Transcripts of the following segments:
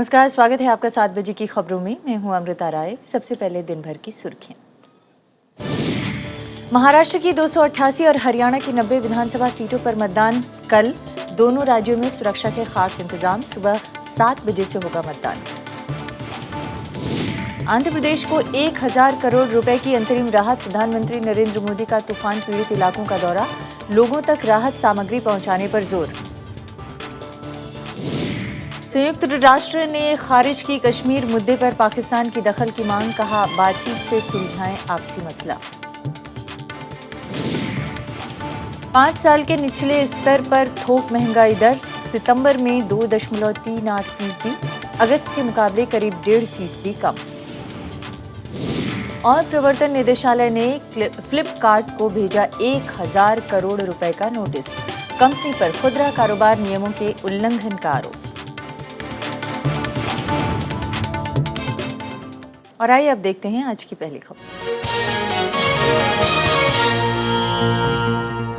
नमस्कार, स्वागत है आपका 7 बजे की खबरों में। मैं हूं अमृता राय। सबसे पहले दिन भर की सुर्खियां। महाराष्ट्र की 288 और हरियाणा की 90 विधानसभा सीटों पर मतदान कल। दोनों राज्यों में सुरक्षा के खास इंतजाम। सुबह 7 बजे से होगा मतदान। आंध्र प्रदेश को 1000 करोड़ रुपए की अंतरिम राहत। प्रधानमंत्री नरेंद्र मोदी का तूफान पीड़ित इलाकों का दौरा। लोगों तक राहत सामग्री पहुंचाने पर जोर। संयुक्त राष्ट्र ने खारिज की कश्मीर मुद्दे पर पाकिस्तान की दखल की मांग। कहा, बातचीत से सुलझाएं आपसी मसला। 5 साल के निचले स्तर पर थोक महंगाई दर। सितंबर में 2.38%, अगस्त के मुकाबले करीब 1.5% कम। और प्रवर्तन निदेशालय ने फ्लिपकार्ट को भेजा 1000 करोड़ रुपए का नोटिस। कंपनी पर खुदरा कारोबार नियमों के उल्लंघन का आरोप। और आइए अब देखते हैं आज की पहली खबर।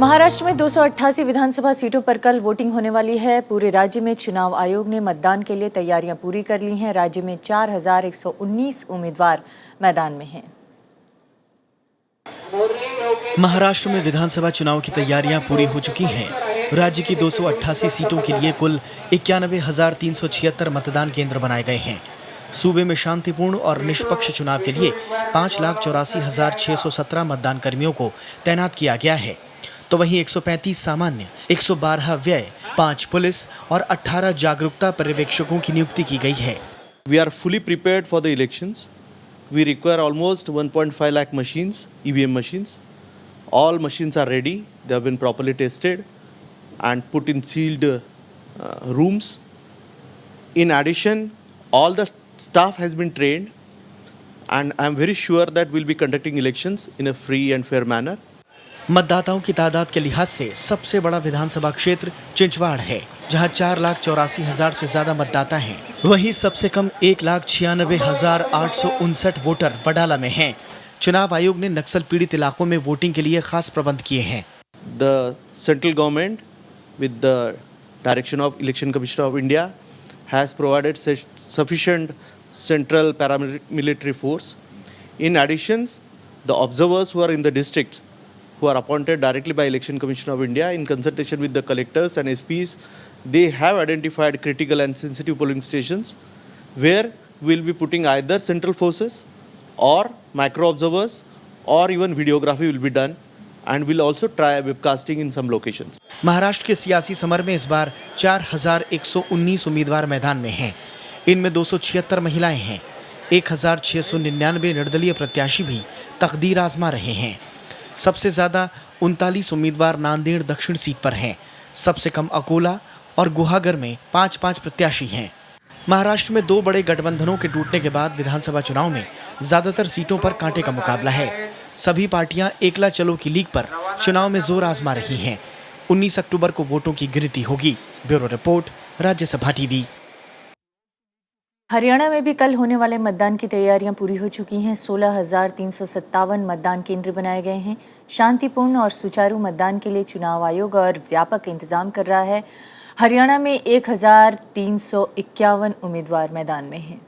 महाराष्ट्र में 288 विधानसभा सीटों पर कल वोटिंग होने वाली है। पूरे राज्य में चुनाव आयोग ने मतदान के लिए तैयारियां पूरी कर ली हैं। राज्य में 4119 उम्मीदवार मैदान में हैं। महाराष्ट्र में विधानसभा चुनाव की तैयारियां पूरी हो चुकी हैं। राज्य की 288 सीटों के लिए कुल 91,376 मतदान केंद्र बनाए गए हैं। सूबे में शांतिपूर्ण और निष्पक्ष चुनाव के लिए 5,84,617 मतदान कर्मियों को तैनात किया गया है। तो वहीं 135 सामान्य, 112 व्यय, 5 पुलिस और 18 जागरूकता पर्यवेक्षकों की नियुक्ति की गई है। We are fully prepared for the elections. We require almost 1.5 lakh machines, EVM machines. All machines are ready. They have been properly tested and put in sealed rooms. In addition, all the staff has been trained, and I am very sure that we'll be conducting elections in a free and fair manner. मतदाताओं की तादाद के लिहाज से सबसे बड़ा विधानसभा क्षेत्र चिंचवाड़ है, जहां 4,84,000 से ज्यादा मतदाता हैं। वहीं सबसे कम 1,96,859 वोटर वडाला में हैं। चुनाव आयोग ने नक्सल पीड़ित इलाकों में वोटिंग के लिए खास प्रबंध किए हैं। The central government, with the direction of Election Commission of India, has provided sufficient central paramilitary force. In addition, the observers who are in the districts, who are appointed directly by Election Commission of India in consultation with the collectors and SPs, they have identified critical and sensitive polling stations where we will be putting either central forces or micro observers, or even videography will be done, and we'll also try webcasting in some locations. Maharashtra के सियासी summer में इस बार 4,119 उम्मीदवार मैदान में हैं। इनमें 276 महिलाएं हैं। 1,699 निर्दलीय प्रत्याशी भी तकदीर आजमा रहे हैं। सबसे ज्यादा 39 उम्मीदवार नांदेड़ दक्षिण सीट पर हैं। सबसे कम अकोला और गुहागर में 5-5 प्रत्याशी हैं। महाराष्ट्र में 2 बड़े गठबंधनों के टूटने के बाद विधानसभा चुनाव में ज्यादातर सीटों पर कांटे का मुकाबला है। सभी पार्टियां एकला चलो की लीग पर चुनाव में जोर आजमा रही हैं। 19 अक्टूबर को वोटों की गिनती होगी। Bureau report, Rajya Sabha TV. Haryana में भी कल होने वाले मतदान की तैयारियां पूरी हो चुकी हैं। 16,357 मतदान केंद्र बनाए गए हैं। शांतिपूर्ण और सुचारू मतदान के लिए चुनाव आयोग और व्यापक इंतजाम कर रहा है। हरियाणा में 1,351 उम्मीदवार मैदान में हैं।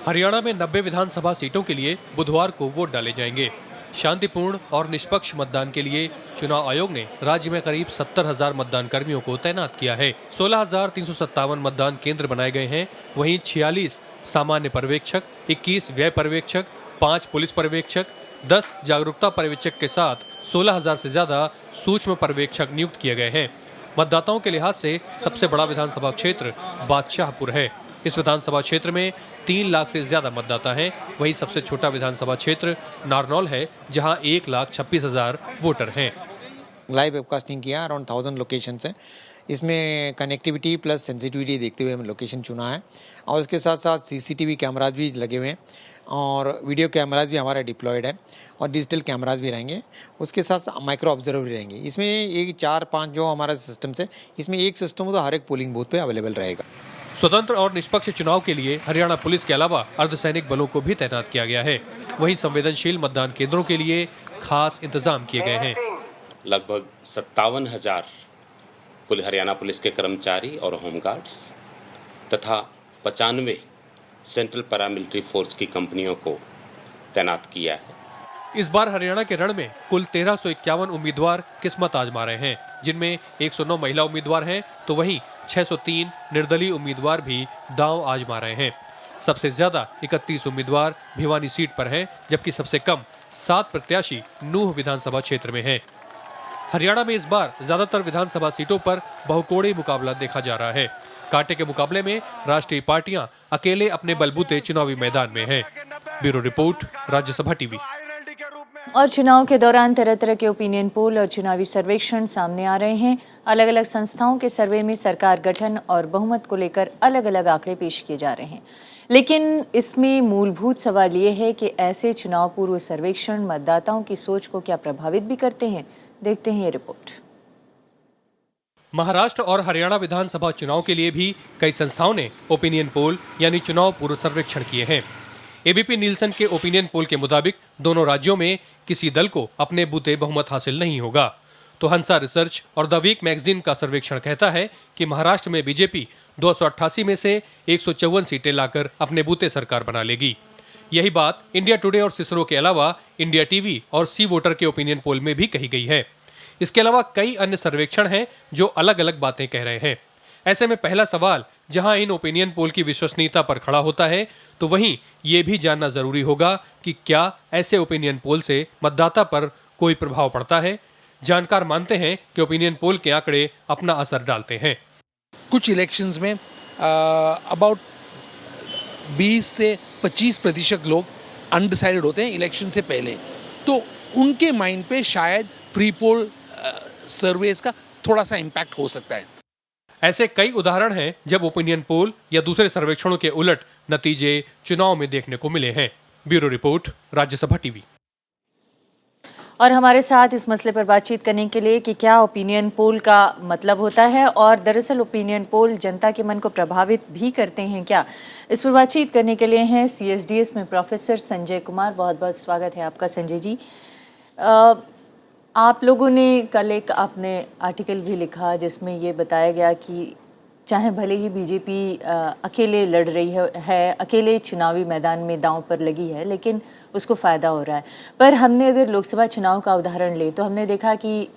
हरियाणा में 90 विधानसभा सीटों के लिए बुधवार को वोट डाले जाएंगे। शांतिपूर्ण और निष्पक्ष मतदान के लिए चुनाव आयोग ने राज्य में करीब 70,000 मतदान कर्मियों को तैनात किया है। 16,357 मतदान केंद्र बनाए गए हैं। वहीं 46 सामान्य पर्यवेक्षक, 21 व्यय पर्यवेक्षक, 5 पुलिस पर्यवेक्षक, 10 जागरूकता पर्यवेक्षक के साथ 16,000 से ज्यादा सूक्ष्म पर्यवेक्षक नियुक्त किए गए हैं। मतदाताओं के लिहाज से सबसे बड़ा विधानसभा क्षेत्र बादशाहपुर है। इस विधानसभा क्षेत्र में 3 लाख से ज्यादा मतदाता हैं। वहीं सबसे छोटा विधानसभा क्षेत्र नारनौल है, जहां 1,26,000 वोटर हैं। लाइव वेबकास्टिंग किया, अराउंड 1000 लोकेशन है। इसमें कनेक्टिविटी प्लस सेंसिटिविटी देखते हुए हमने लोकेशन चुना है, और उसके साथ साथ CCTV कैमराज भी लगे हुए हैं और वीडियो कैमराज भी हमारा डिप्लॉयड है और डिजिटल कैमराज भी रहेंगे। उसके साथ माइक्रो ऑब्जर्वर भी रहेंगे। इसमें एक 4-5 जो हमारा सिस्टम है, इसमें एक सिस्टम तो हर एक पोलिंग बूथ पे अवेलेबल रहेगा। स्वतंत्र और निष्पक्ष चुनाव के लिए हरियाणा पुलिस के अलावा अर्धसैनिक बलों को भी तैनात किया गया है। वहीं संवेदनशील मतदान केंद्रों के लिए खास इंतजाम किए गए हैं। लगभग 57,000 हरियाणा पुलिस के कर्मचारी और होमगार्ड्स तथा 95 सेंट्रल पैरामिलिट्री फोर्स की कंपनियों को तैनात किया है। इस बार हरियाणा के रण में कुल 1351 उम्मीदवार किस्मत आजमा रहे हैं, जिनमें 109 महिला उम्मीदवार हैं, तो वहीं 603 निर्दलीय उम्मीदवार भी दांव आजमा रहे हैं। सबसे ज्यादा 31 उम्मीदवार भिवानी सीट पर हैं, जबकि सबसे कम 7 प्रत्याशी नूह विधानसभा क्षेत्र में हैं। हरियाणा में इस बार ज्यादातर विधानसभा सीटों पर बहुकोणीय मुकाबला देखा जा रहा है। कांटे के मुकाबले में राष्ट्रीय पार्टियां अकेले अपने बलबूते चुनावी मैदान में हैं। Bureau report, Rajya Sabha TV. और चुनाव के दौरान तरह तरह के ओपिनियन पोल और चुनावी सर्वेक्षण सामने आ रहे हैं। अलग अलग संस्थाओं के सर्वे में सरकार गठन और बहुमत को लेकर अलग अलग आंकड़े पेश किए जा रहे हैं, लेकिन इसमें मूलभूत सवाल ये है कि ऐसे चुनाव पूर्व सर्वेक्षण मतदाताओं की सोच को क्या प्रभावित भी करते हैं। देखते हैं ये रिपोर्ट। महाराष्ट्र और हरियाणा विधानसभा चुनाव के लिए भी कई संस्थाओं ने ओपिनियन पोल यानी चुनाव पूर्व सर्वेक्षण किए हैं। एबीपी नीलसन के ओपिनियन पोल के मुताबिक दोनों राज्यों में किसी दल को अपने बूते बहुमत हासिल नहीं होगा। तो हंसा रिसर्च और द वीक मैगजीन का सर्वेक्षण कहता है कि महाराष्ट्र में बीजेपी 288 में से 154 सीटें लाकर अपने बूते सरकार बना लेगी। यही बात इंडिया टुडे और सिसरो के अलावा इंडिया टीवी और सी वोटर के ओपिनियन पोल में भी कही गई है। इसके अलावा कई अन्य सर्वेक्षण हैं जो अलग अलग बातें कह रहे हैं। ऐसे में पहला सवाल जहां इन ओपिनियन पोल की विश्वसनीयता पर खड़ा होता है, तो वहीं ये भी जानना जरूरी होगा कि क्या ऐसे ओपिनियन पोल से मतदाता पर कोई प्रभाव पड़ता है। जानकार मानते हैं कि ओपिनियन पोल के आंकड़े अपना असर डालते हैं। कुछ इलेक्शंस में अबाउट 20 से 25% लोग अनडिसाइडेड होते हैं इलेक्शन से पहले, तो उनके माइंड पे शायद प्री पोल सर्वेस का थोड़ा सा इम्पैक्ट हो सकता है। ऐसे कई उदाहरण हैं जब ओपिनियन पोल या दूसरे सर्वेक्षणों के उलट नतीजे चुनाव में देखने को मिले हैं। Bureau report, Rajya Sabha TV. और हमारे साथ इस मसले पर बातचीत करने के लिए कि क्या ओपिनियन पोल का मतलब होता है और दरअसल ओपिनियन पोल जनता के मन को प्रभावित भी करते हैं क्या, इस पर बातचीत करने के लिए हैं CSDS में प्रोफेसर संजय कुमार। बहुत बहुत स्वागत है आपका संजय जी। आप लोगों ने कल एक आपने आर्टिकल भी लिखा जिसमें ये बताया गया कि चाहे भले ही बीजेपी अकेले लड़ रही है, अकेले चुनावी मैदान में दांव पर लगी है, लेकिन उसको फ़ायदा हो रहा है। पर हमने अगर लोकसभा चुनाव का उदाहरण ले तो हमने देखा कि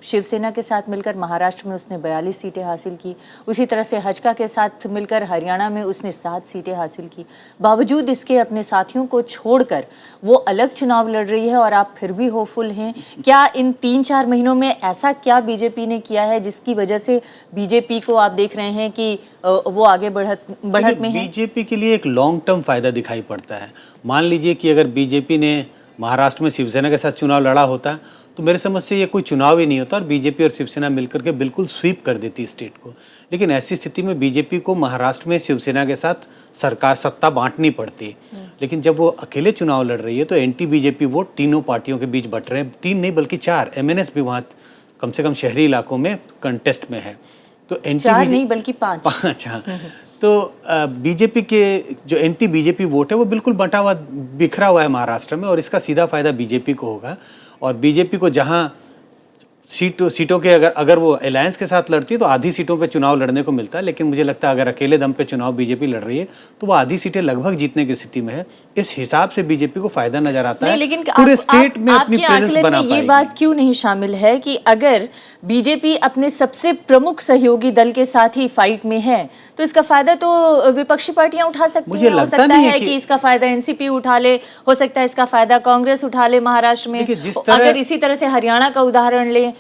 शिवसेना के साथ मिलकर महाराष्ट्र में उसने 42 सीटें हासिल की, उसी तरह से हजका के साथ मिलकर हरियाणा में उसने 7 सीटें हासिल की। बावजूद इसके अपने साथियों को छोड़कर वो अलग चुनाव लड़ रही है और आप फिर भी होपफुल हैं। क्या इन 3-4 महीनों में ऐसा क्या बीजेपी ने किया है जिसकी वजह से बीजेपी को आप देख रहे हैं कि वो आगे बढ़त में है? बीजेपी के लिए एक लॉन्ग टर्म फायदा दिखाई पड़ता है। मान लीजिए कि अगर बीजेपी ने महाराष्ट्र में शिवसेना के साथ चुनाव लड़ा होता तो मेरे समझ से ये कोई चुनाव ही नहीं होता और बीजेपी और शिवसेना मिलकर के बिल्कुल स्वीप कर देती स्टेट को। लेकिन ऐसी स्थिति में बीजेपी को महाराष्ट्र में शिवसेना के साथ सरकार सत्ता बांटनी पड़ती। लेकिन जब वो अकेले चुनाव लड़ रही है तो एंटी बीजेपी वोट तीनों पार्टियों के बीच बट रहे हैं। 3 नहीं बल्कि 4 MNS भी वहाँ कम से कम शहरी इलाकों में कंटेस्ट में है। तो 4 नहीं बल्कि 5। हाँ। तो बीजेपी के जो एंटी बीजेपी वोट है वो बिल्कुल बंटा हुआ बिखरा हुआ है महाराष्ट्र में और इसका सीधा फायदा बीजेपी को होगा। और बीजेपी को जहां सीटों के अगर वो अलायंस के साथ लड़ती है तो आधी सीटों पे चुनाव लड़ने को मिलता है। लेकिन मुझे लगता है अगर अकेले दम पे चुनाव बीजेपी लड़ रही है तो वो आधी सीटें लगभग जीतने की स्थिति में है। इस हिसाब से बीजेपी को फायदा नजर आता है। लेकिन पूरे स्टेट में अपनी प्रेजेंस बना पाएगी। ये बात क्यों नहीं शामिल है कि अगर बीजेपी अपने सबसे प्रमुख सहयोगी दल के साथ ही फाइट में है तो इसका फायदा तो विपक्षी पार्टियां उठा सकती हैं। हो सकता है कि इसका फायदा एनसीपी उठा ले, हो सकता है इसका फायदा कांग्रेस उठा ले महाराष्ट्र में। अगर इसी तरह से हरियाणा का उदाहरण ले,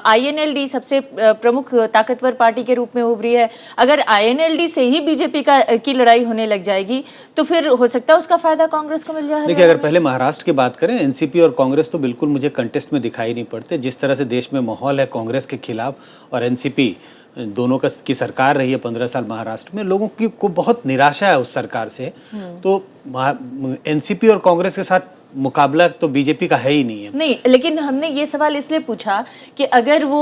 INLD सबसे प्रमुख ताकतवर पार्टी के रूप में उभरी है। अगर INLD से ही बीजेपी की लड़ाई होने लग जाएगी तो फिर हो सकता है उसका फायदा कांग्रेस को मिल जाए। देखिए, अगर पहले महाराष्ट्र की बात करें, एनसीपी और कांग्रेस तो बिल्कुल मुझे कंटेस्ट में दिखाई नहीं पड़ते। जिस तरह से देश में माहौल है कांग्रेस के खिलाफ और एनसीपी दोनों की सरकार रही है 15 साल महाराष्ट्र में, लोगों की को बहुत निराशा है उस सरकार से। तो एनसीपी और कांग्रेस के साथ मुकाबला तो बीजेपी का है ही नहीं है। नहीं, लेकिन हमने ये सवाल इसलिए पूछा कि अगर वो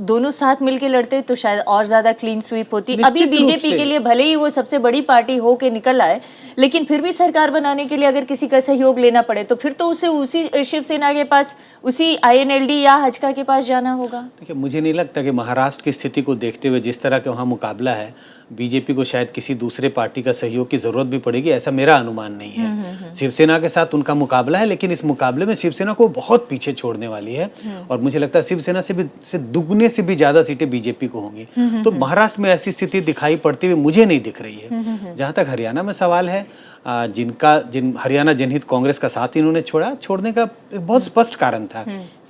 दोनों साथ मिलके लड़ते तो शायद और ज्यादा क्लीन स्वीप होती। अभी निश्चित रूप बीजेपी से। के लिए भले ही वो सबसे बड़ी पार्टी हो के निकल आए, लेकिन फिर भी सरकार बनाने के लिए अगर किसी का सहयोग लेना पड़े तो फिर तो उसे उसी शिवसेना के पास, उसी INLD या हजका के पास जाना होगा। देखिए, मुझे नहीं लगता कि महाराष्ट्र की स्थिति को देखते हुए जिस तरह का वहाँ मुकाबला है, बीजेपी को शायद किसी दूसरे पार्टी का सहयोग की जरूरत भी पड़ेगी, ऐसा मेरा अनुमान नहीं है। शिवसेना के साथ उनका मुकाबला है, लेकिन इस मुकाबले में शिवसेना को बहुत पीछे छोड़ने वाली है और मुझे लगता है शिवसेना से दुगने से भी ज्यादा सीटें बीजेपी को होंगी। तो महाराष्ट्र में ऐसी स्थिति दिखाई पड़ती हुई मुझे नहीं दिख रही है। जहाँ तक हरियाणा में सवाल है, जिन हरियाणा जनहित कांग्रेस का साथ इन्होंने छोड़ने का एक बहुत स्पष्ट कारण था।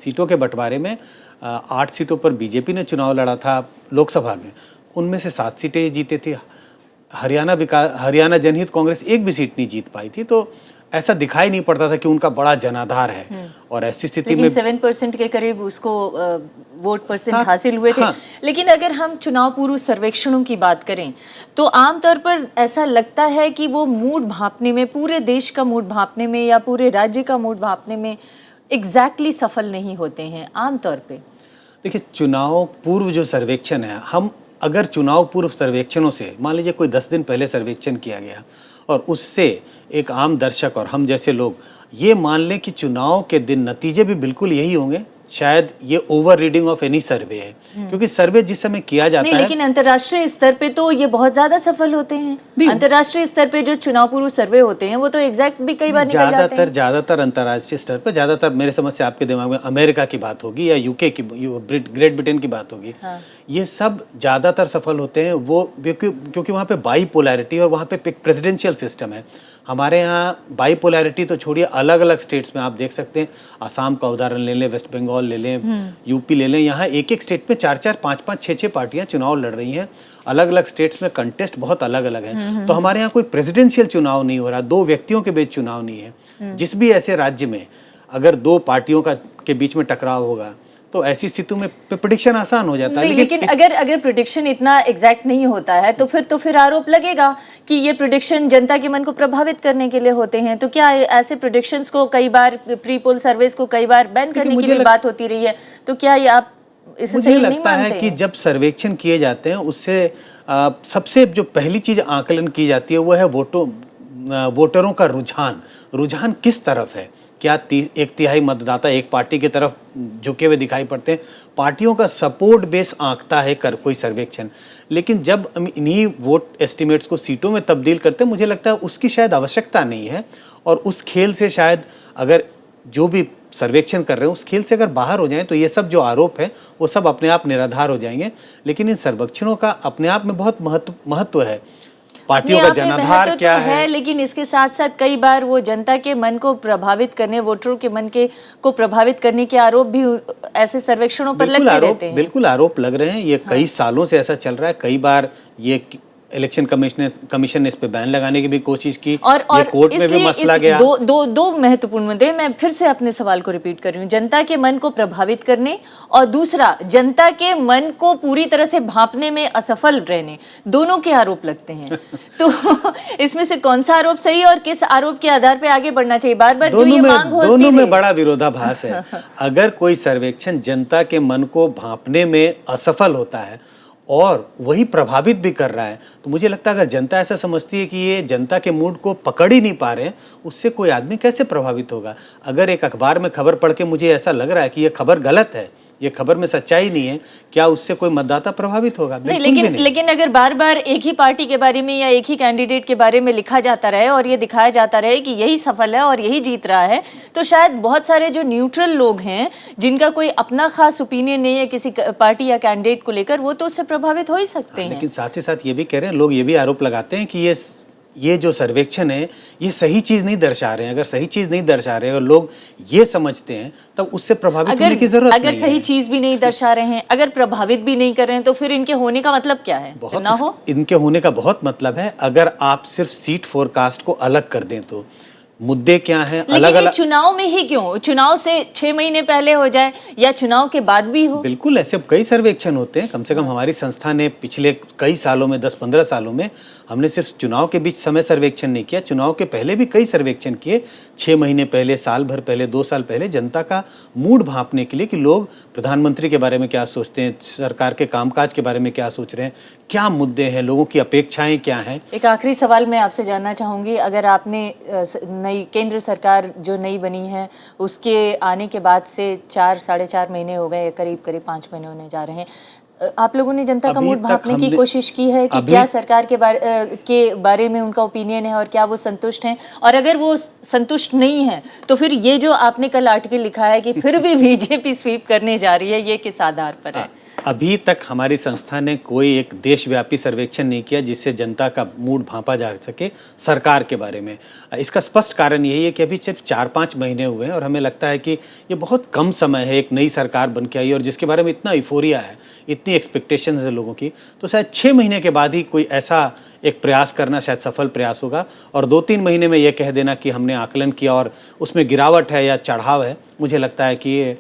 सीटों के बंटवारे में 8 सीटों पर बीजेपी ने चुनाव लड़ा था लोकसभा में, उनमें से 7 सीटें जीते थे। हरियाणा जनहित कांग्रेस एक भी सीट नहीं जीत पाई थी, तो ऐसा दिखाई नहीं पड़ता था कि उनका बड़ा जनाधार है। और ऐसी स्थिति में 7% के करीब उसको वोट परसेंट हासिल हुए थे। हाँ। लेकिन अगर हम चुनाव पूर्व सर्वेक्षणों की बात करें तो आमतौर पर ऐसा लगता है कि वो मूड भांपने में, पूरे देश का मूड भांपने में या पूरे राज्य का मूड भांपने में एग्जैक्टली सफल नहीं होते हैं आमतौर पे। देखिए, चुनाव पूर्व जो सर्वेक्षण है, हम अगर चुनाव पूर्व सर्वेक्षणों से मान लीजिए कोई 10 दिन पहले सर्वेक्षण किया गया और उससे एक आम दर्शक और हम जैसे लोग ये मान लें कि चुनाव के दिन नतीजे भी बिल्कुल यही होंगे, शायद ये ओवर रीडिंग ऑफ एनी सर्वे है। क्योंकि सर्वे जिस समय किया जाता नहीं, है, लेकिन अंतर्राष्ट्रीय स्तर पे तो ये बहुत ज्यादा सफल होते हैं। अंतर्राष्ट्रीय स्तर पे जो चुनाव पूर्व सर्वे होते हैं वो तो एग्जैक्ट भी कई बार निकल जाते हैं। ज्यादातर अंतर्राष्ट्रीय स्तर पर ज्यादातर मेरे समझ से आपके दिमाग में अमेरिका की बात होगी या यूके की, ग्रेट ब्रिटेन की बात होगी। ये सब ज्यादातर सफल होते हैं वो क्योंकि वहाँ पे बाईपोलैरिटी और वहाँ पे प्रेसिडेंशियल सिस्टम है। हमारे यहाँ बाईपोलैरिटी तो छोड़िए, अलग अलग स्टेट्स में आप देख सकते हैं, असम का उदाहरण ले लें, वेस्ट बंगाल ले लें, यूपी ले लें, यहाँ एक एक स्टेट में 4-4, 5-5, 6-6 पार्टियां चुनाव लड़ रही हैं। अलग अलग स्टेट्स में कंटेस्ट बहुत अलग अलग है। तो हमारे यहाँ कोई प्रेसिडेंशियल चुनाव नहीं हो रहा, 2 व्यक्तियों के बीच चुनाव नहीं है। जिस भी ऐसे राज्य में अगर 2 पार्टियों के बीच में टकराव होगा तो ऐसी स्थिति में प्रेडिक्शन आसान हो जाता है। लेकिन अगर प्रेडिक्शन इतना एग्जैक्ट नहीं होता है तो फिर आरोप लगेगा कि ये प्रेडिक्शन जनता के मन को प्रभावित करने के लिए होते हैं। तो क्या ऐसे प्रेडिक्शंस को कई बार, प्री पोल सर्वेस को कई बार बैन करने की भी बात होती रही है, तो क्या ये आप इसे मुझे सही नहीं लगता है मानते कि हैं? जब सर्वेक्षण किए जाते हैं उससे सबसे जो पहली चीज आकलन की जाती है वो है वोटरों का रुझान किस तरफ है। क्या 1/3 मतदाता एक पार्टी की तरफ झुके हुए दिखाई पड़ते हैं? पार्टियों का सपोर्ट बेस आंकता है कोई सर्वेक्षण। लेकिन जब हम इन्हीं वोट एस्टिमेट्स को सीटों में तब्दील करते हैं, मुझे लगता है उसकी शायद आवश्यकता नहीं है। और उस खेल से शायद अगर जो भी सर्वेक्षण कर रहे हैं उस खेल से अगर बाहर हो जाएं तो ये सब जो आरोप है वो सब अपने आप निराधार हो जाएंगे। लेकिन इन सर्वेक्षणों का अपने आप में बहुत महत्व है। पार्टियों का जनाधार क्या है, लेकिन इसके साथ साथ कई बार वो जनता के मन को प्रभावित करने, वोटरों के मन को प्रभावित करने के आरोप भी ऐसे सर्वेक्षणों पर लगते रहते हैं। बिल्कुल आरोप लग रहे हैं। ये कई सालों से ऐसा चल रहा है। कई बार ये इलेक्शन कमीशन ने इस पे बैन लगाने की भी कोशिश की और ये कोर्ट में भी मसला गया। दो महत्वपूर्ण मुद्दे, मैं फिर से अपने सवाल को रिपीट कर रही हूँ। जनता के मन को प्रभावित करने और दूसरा जनता के मन को पूरी तरह से भांपने में असफल रहने, दोनों के आरोप लगते हैं। तो इसमें से कौन सा आरोप सही और किस आरोप के आधार पे आगे बढ़ना चाहिए? बार बार जो ये मांग होती है, दोनों में बड़ा विरोधाभास है। अगर कोई सर्वेक्षण जनता के मन को भांपने में असफल होता है और वही प्रभावित भी कर रहा है, तो मुझे लगता है अगर जनता ऐसा समझती है कि ये जनता के मूड को पकड़ ही नहीं पा रहे हैं, उससे कोई आदमी कैसे प्रभावित होगा? अगर एक अखबार में खबर पढ़ के मुझे ऐसा लग रहा है कि ये खबर गलत है, ये खबर में सच्चाई नहीं है, क्या उससे कोई मतदाता प्रभावित होगा? नहीं, लेकिन अगर बार बार एक ही पार्टी के बारे में या एक ही कैंडिडेट के बारे में लिखा जाता रहे और ये दिखाया जाता रहे कि यही सफल है और यही जीत रहा है, तो शायद बहुत सारे जो न्यूट्रल लोग हैं जिनका कोई अपना खास ओपिनियन नहीं है किसी पार्टी या कैंडिडेट को लेकर, वो तो उससे प्रभावित हो ही सकते हैं। लेकिन साथ ही साथ ये भी कह रहे हैं लोग, ये भी आरोप लगाते हैं कि ये जो सर्वेक्षण है ये सही चीज नहीं दर्शा रहे हैं। अगर सही चीज नहीं दर्शा रहे हैं और लोग ये समझते हैं तब उससे प्रभावित होने की जरूरत नहीं है। अगर सही चीज भी नहीं दर्शा रहे हैं, अगर प्रभावित भी नहीं कर रहे हैं, तो फिर इनके होने का मतलब क्या है? ना हो, इनके होने का बहुत मतलब है। अगर आप सिर्फ सीट फोरकास्ट को अलग कर दें तो मुद्दे क्या हैं अलग अलग। चुनाव में ही क्यों? चुनाव से 6 महीने पहले हो जाए या चुनाव के बाद भी हो? बिल्कुल, ऐसे कई सर्वेक्षण होते हैं। कम से कम हमारी संस्था ने पिछले कई सालों में, 10-15 सालों में हमने सिर्फ चुनाव के बीच समय सर्वेक्षण नहीं किया, चुनाव के पहले भी कई सर्वेक्षण किए, 6 महीने पहले, साल भर पहले, 2 साल पहले, जनता का मूड भांपने के लिए कि लोग प्रधानमंत्री के बारे में क्या सोचते हैं, सरकार के कामकाज के बारे में क्या सोच रहे हैं, क्या मुद्दे हैं, लोगों की अपेक्षाएं क्या हैं। एक आखिरी सवाल मैं आपसे जानना चाहूँगी, अगर आपने नई केंद्र सरकार जो नई बनी है उसके आने के बाद से 4-4.5 महीने हो गए, करीब 5 महीने होने जा रहे हैं, आप लोगों ने जनता का मूड भांपने की कोशिश की है कि क्या सरकार के बारे में उनका ओपिनियन है और क्या वो संतुष्ट हैं, और अगर वो संतुष्ट नहीं है तो फिर ये जो आपने कल आर्टिकल लिखा है कि फिर भी बीजेपी स्वीप करने जा रही है, ये किस आधार पर है? अभी तक हमारी संस्था ने कोई एक देशव्यापी सर्वेक्षण नहीं किया जिससे जनता का मूड भांपा जा सके सरकार के बारे में। इसका स्पष्ट कारण यही है कि अभी सिर्फ 4-5 महीने हुए हैं और हमें लगता है कि ये बहुत कम समय है एक नई सरकार बन के आई और जिसके बारे में इतना यूफोरिया है, इतनी एक्सपेक्टेशन है लोगों की, तो शायद 6 महीने के बाद ही कोई ऐसा एक प्रयास करना शायद सफल प्रयास होगा। और 2-3 महीने में ये कह देना कि हमने आकलन किया और उसमें गिरावट है या चढ़ाव है, मुझे लगता है कि ये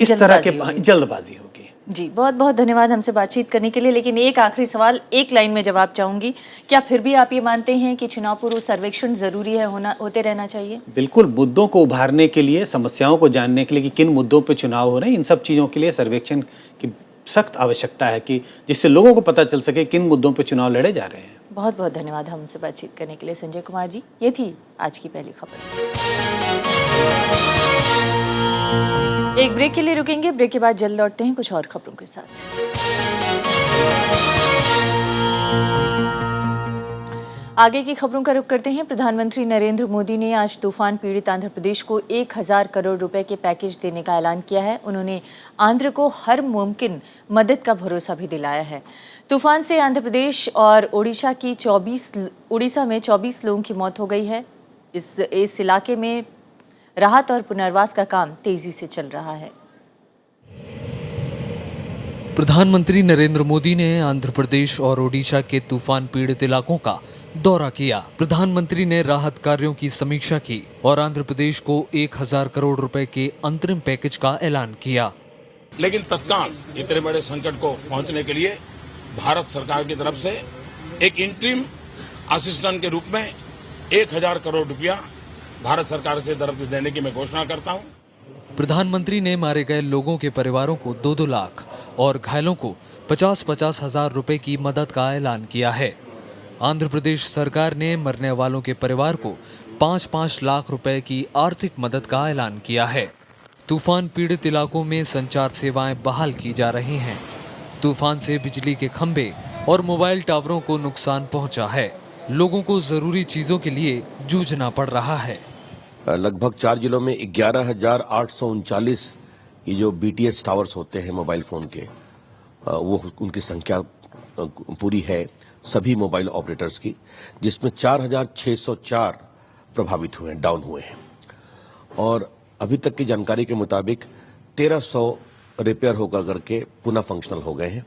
इस तरह के जल्दबाजी होगी। जी, बहुत बहुत धन्यवाद हमसे बातचीत करने के लिए। लेकिन एक आखिरी सवाल, एक लाइन में जवाब चाहूंगी, क्या फिर भी आप ये मानते हैं कि चुनाव पूर्व सर्वेक्षण जरूरी है, होते रहना चाहिए? बिल्कुल, मुद्दों को उभारने के लिए, समस्याओं को जानने के लिए कि किन मुद्दों पे चुनाव हो रहे हैं, इन सब चीज़ों के लिए सर्वेक्षण की सख्त आवश्यकता है कि जिससे लोगों को पता चल सके किन मुद्दों पे चुनाव लड़े जा रहे हैं। बहुत बहुत धन्यवाद हमसे बातचीत करने के लिए संजय कुमार जी। ये थी आज की पहली खबर। एक ब्रेक के लिए रुकेंगे, ब्रेक के बाद जल्द लौटते हैं कुछ और खबरों के साथ। आगे की खबरों का रुख करते हैं। प्रधानमंत्री नरेंद्र मोदी ने आज तूफान पीड़ित आंध्र प्रदेश को 1000 करोड़ रुपए के पैकेज देने का ऐलान किया है। उन्होंने आंध्र को हर मुमकिन मदद का भरोसा भी दिलाया है। तूफान से आंध्र प्रदेश और उड़ीसा में 24 लोगों की मौत हो गई है। इस इलाके में राहत और पुनर्वास का काम तेजी से चल रहा है। प्रधानमंत्री नरेंद्र मोदी ने आंध्र प्रदेश और ओडिशा के तूफान पीड़ित इलाकों का दौरा किया। प्रधानमंत्री ने राहत कार्यों की समीक्षा की और आंध्र प्रदेश को 1000 करोड़ रुपए के अंतरिम पैकेज का ऐलान किया। लेकिन तत्काल इतने बड़े संकट को पहुंचने के लिए भारत सरकार की तरफ से एक इंटरिम असिस्टेंट के रूप में 1000 करोड़ रुपया भारत सरकार से तरफ देने की मैं घोषणा करता हूं। प्रधानमंत्री ने मारे गए लोगों के परिवारों को 2-2 लाख और घायलों को 50-50 हजार रुपए की मदद का ऐलान किया है। आंध्र प्रदेश सरकार ने मरने वालों के परिवार को 5-5 लाख रुपए की आर्थिक मदद का ऐलान किया है। तूफान पीड़ित इलाकों में संचार सेवाएं बहाल की जा रही हैं। तूफान से बिजली के खंभे और मोबाइल टावरों को नुकसान पहुंचा है। लोगों को जरूरी चीजों के लिए जूझना पड़ रहा है। लगभग 4 जिलों में 11,839 ये जो BTS टावर्स होते हैं मोबाइल फोन के, वो उनकी संख्या पूरी है सभी मोबाइल ऑपरेटर्स की, जिसमें 4,604 प्रभावित हुए हैं, डाउन हुए हैं। और अभी तक की जानकारी के मुताबिक 1300 रिपेयर होकर करके पुनः फंक्शनल हो गए हैं।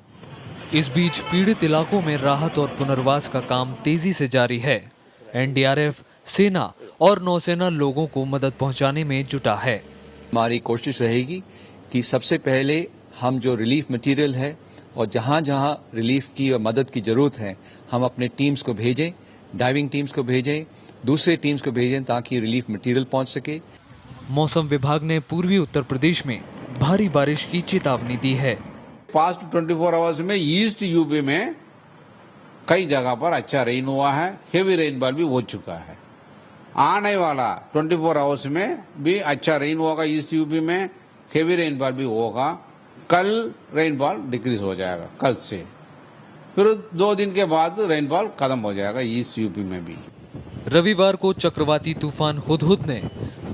इस बीच पीड़ित इलाकों में राहत और पुनर्वास का काम तेजी से जारी है। NDRF, सेना और नौसेना लोगों को मदद पहुंचाने में जुटा है। हमारी कोशिश रहेगी कि सबसे पहले हम जो रिलीफ मटेरियल है और जहां जहां रिलीफ की और मदद की जरूरत है, हम अपने टीम्स को भेजें, डाइविंग टीम्स को भेजें, दूसरे टीम्स को भेजें ताकि रिलीफ मटेरियल पहुंच सके। मौसम विभाग ने पूर्वी उत्तर प्रदेश में भारी बारिश की चेतावनी दी है। पास्ट 24 आवर्स में ईस्ट यूपी में कई जगह पर अच्छा रेन हुआ है, हेवी रेनफॉल भी हो चुका है। आने वाला 24 आवर्स में भी अच्छा रेन होगा ईस्ट यूपी में, हेवी रेनफॉल भी होगा। कल रेनफॉल डिक्रीज हो जाएगा कल से, फिर 2 दिन के बाद रेनफॉल खत्म हो जाएगा ईस्ट यूपी में भी। रविवार को चक्रवाती तूफान हुदहुद ने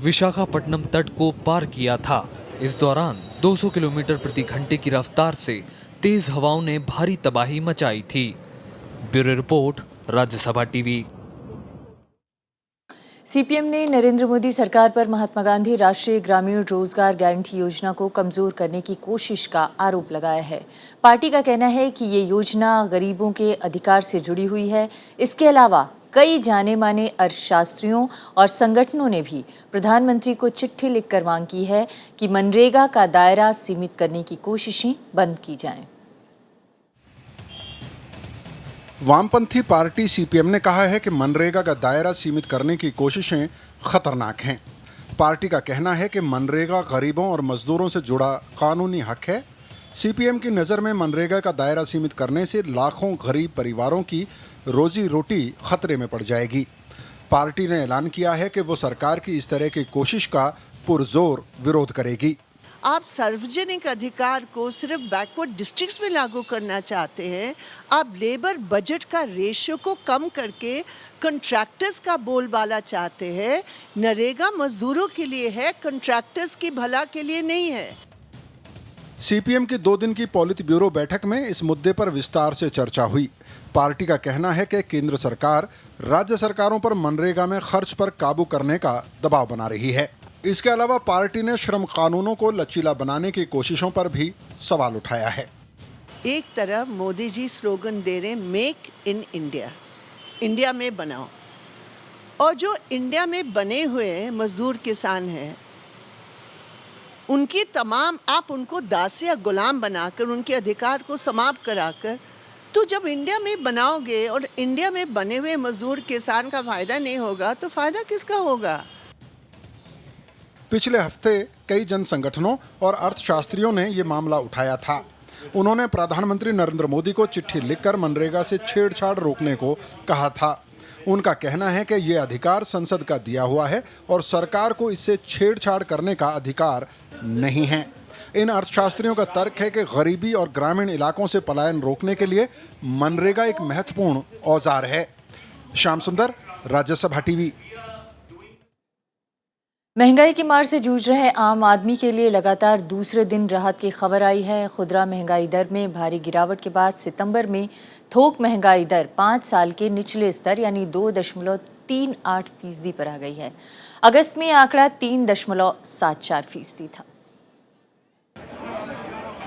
विशाखापट्टनम तट को पार किया था। इस दौरान 200 किलोमीटर प्रति घंटे की रफ्तार से तेज हवाओं ने भारी तबाही मचाई थी। Bureau report, Rajya Sabha TV. CPM ने नरेंद्र मोदी सरकार पर महात्मा गांधी राष्ट्रीय ग्रामीण रोजगार गारंटी योजना को कमजोर करने की कोशिश का आरोप लगाया है। पार्टी का कहना है कि ये योजना गरीबों के अधिकार से जुड़ी हुई है। इसके अलावा कई जाने माने अर्थशास्त्रियों और संगठनों ने भी प्रधानमंत्री को चिट्ठी लिखकर मांग की है कि मनरेगा का दायरा सीमित करने की कोशिशें बंद की जाएं। वामपंथी पार्टी सीपीएम ने कहा है कि मनरेगा का दायरा सीमित करने की कोशिशें खतरनाक हैं। पार्टी का कहना है कि मनरेगा गरीबों और मजदूरों से जुड़ा कानूनी हक है। सीपीएम की नज़र में मनरेगा का दायरा सीमित करने से लाखों गरीब परिवारों की रोजी रोटी खतरे में पड़ जाएगी। पार्टी ने ऐलान किया है कि वो सरकार की इस तरह की कोशिश का पुरजोर विरोध करेगी। आप सार्वजनिक अधिकार को सिर्फ बैकवर्ड डिस्ट्रिक्ट्स में लागू करना चाहते हैं। आप लेबर बजट का रेशियो को कम करके कॉन्ट्रैक्टर्स का बोलबाला चाहते हैं। नरेगा मजदूरों के लिए है, कॉन्ट्रैक्टर्स की भला के लिए नहीं है। सीपीएम की 2 दिन की पॉलिट ब्यूरो बैठक में इस मुद्दे पर विस्तार से चर्चा हुई। पार्टी का कहना है कि केंद्र सरकार राज्य सरकारों पर मनरेगा में खर्च पर काबू करने का दबाव बना रही है। इसके अलावा पार्टी ने श्रम कानूनों को लचीला बनाने की कोशिशों पर भी सवाल उठाया है। एक तरफ मोदी जी स्लोगन दे रहे मेक इन इंडिया, इंडिया में बनाओ, और जो इंडिया में बने हुए मजदूर किसान हैं उनकी तमाम आप उनको दास या गुलाम बनाकर उनके अधिकार को समाप्त कराकर, तो जब इंडिया में बनाओगे और इंडिया में बने हुए मजदूर किसान का फायदा नहीं होगा तो फायदा किसका होगा। पिछले हफ्ते कई जन संगठनों और अर्थशास्त्रियों ने ये मामला उठाया था। उन्होंने प्रधानमंत्री नरेंद्र मोदी को चिट्ठी लिखकर मनरेगा से छेड़छाड़ रोकने को कहा था। उनका कहना है कि ये अधिकार संसद का दिया हुआ है और सरकार को इससे छेड़छाड़ करने का अधिकार नहीं है। इन अर्थशास्त्रियों का तर्क है कि गरीबी और ग्रामीण इलाकों से पलायन रोकने के लिए मनरेगा एक महत्वपूर्ण औजार है। श्याम सुंदर, राज्यसभा टीवी। महंगाई की मार से जूझ रहे आम आदमी के लिए लगातार दूसरे दिन राहत की खबर आई है। खुदरा महंगाई दर में भारी गिरावट के बाद सितंबर में थोक महंगाई दर 5 साल के निचले स्तर यानी 2.38% पर आ गई है। अगस्त में आंकड़ा 3.74% था।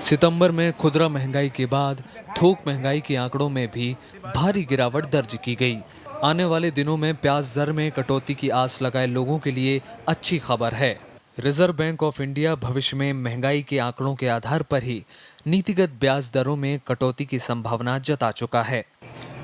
सितंबर में खुदरा महंगाई के बाद थोक महंगाई के आंकड़ों में भी भारी गिरावट दर्ज की गई। आने वाले दिनों में प्याज दर में कटौती की आस लगाए लोगों के लिए अच्छी खबर है। रिजर्व बैंक ऑफ इंडिया भविष्य में महंगाई के आंकड़ों के आधार पर ही नीतिगत ब्याज दरों में कटौती की संभावना जता चुका है।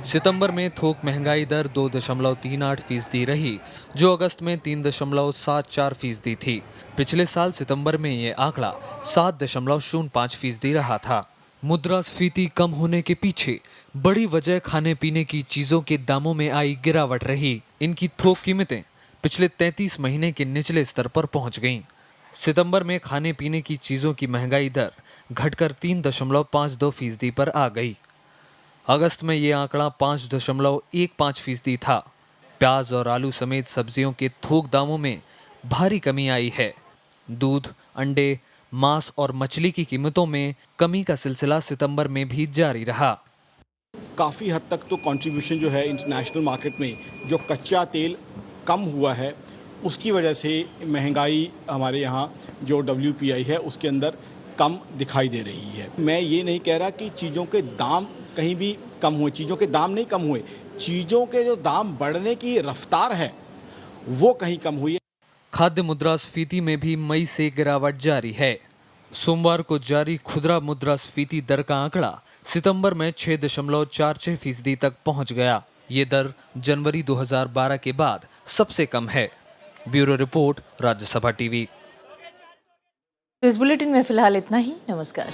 सितंबर में थोक महंगाई दर 2.38% रही, जो अगस्त में 3.74% थी। पिछले साल सितंबर में ये आंकड़ा 7.05% रहा था। मुद्रास्फीति कम होने के पीछे बड़ी वजह खाने पीने की चीजों के दामों में आई गिरावट रही। इनकी थोक कीमतें पिछले 33 महीने के निचले स्तर पर पहुंच गईं। सितंबर में खाने पीने की चीजों की महंगाई दर घटकर 3.52% पर आ गई। अगस्त में ये आंकड़ा 5.15% था। प्याज और आलू समेत सब्जियों के थोक दामों में भारी कमी आई है। दूध, अंडे, मांस और मछली की कीमतों में कमी का सिलसिला सितंबर में भी जारी रहा। काफ़ी हद तक तो कंट्रीब्यूशन जो है इंटरनेशनल मार्केट में जो कच्चा तेल कम हुआ है उसकी वजह से महंगाई हमारे यहाँ जो WPI है उसके अंदर कम दिखाई दे रही है। मैं ये नहीं कह रहा कि चीज़ों के दाम कहीं भी कम हुए, चीज़ों के दाम नहीं कम हुए, चीज़ों के जो दाम बढ़ने की रफ्तार है वो कहीं कम हुई है। खाद्य मुद्रास्फीति में भी मई से गिरावट जारी है। सोमवार को जारी खुदरा मुद्रास्फीति दर का आंकड़ा सितंबर में 6.46% तक पहुंच गया। ये दर जनवरी 2012 के बाद सबसे कम है। Bureau report, Rajya Sabha TV. इस बुलेटिन में फिलहाल इतना ही। नमस्कार।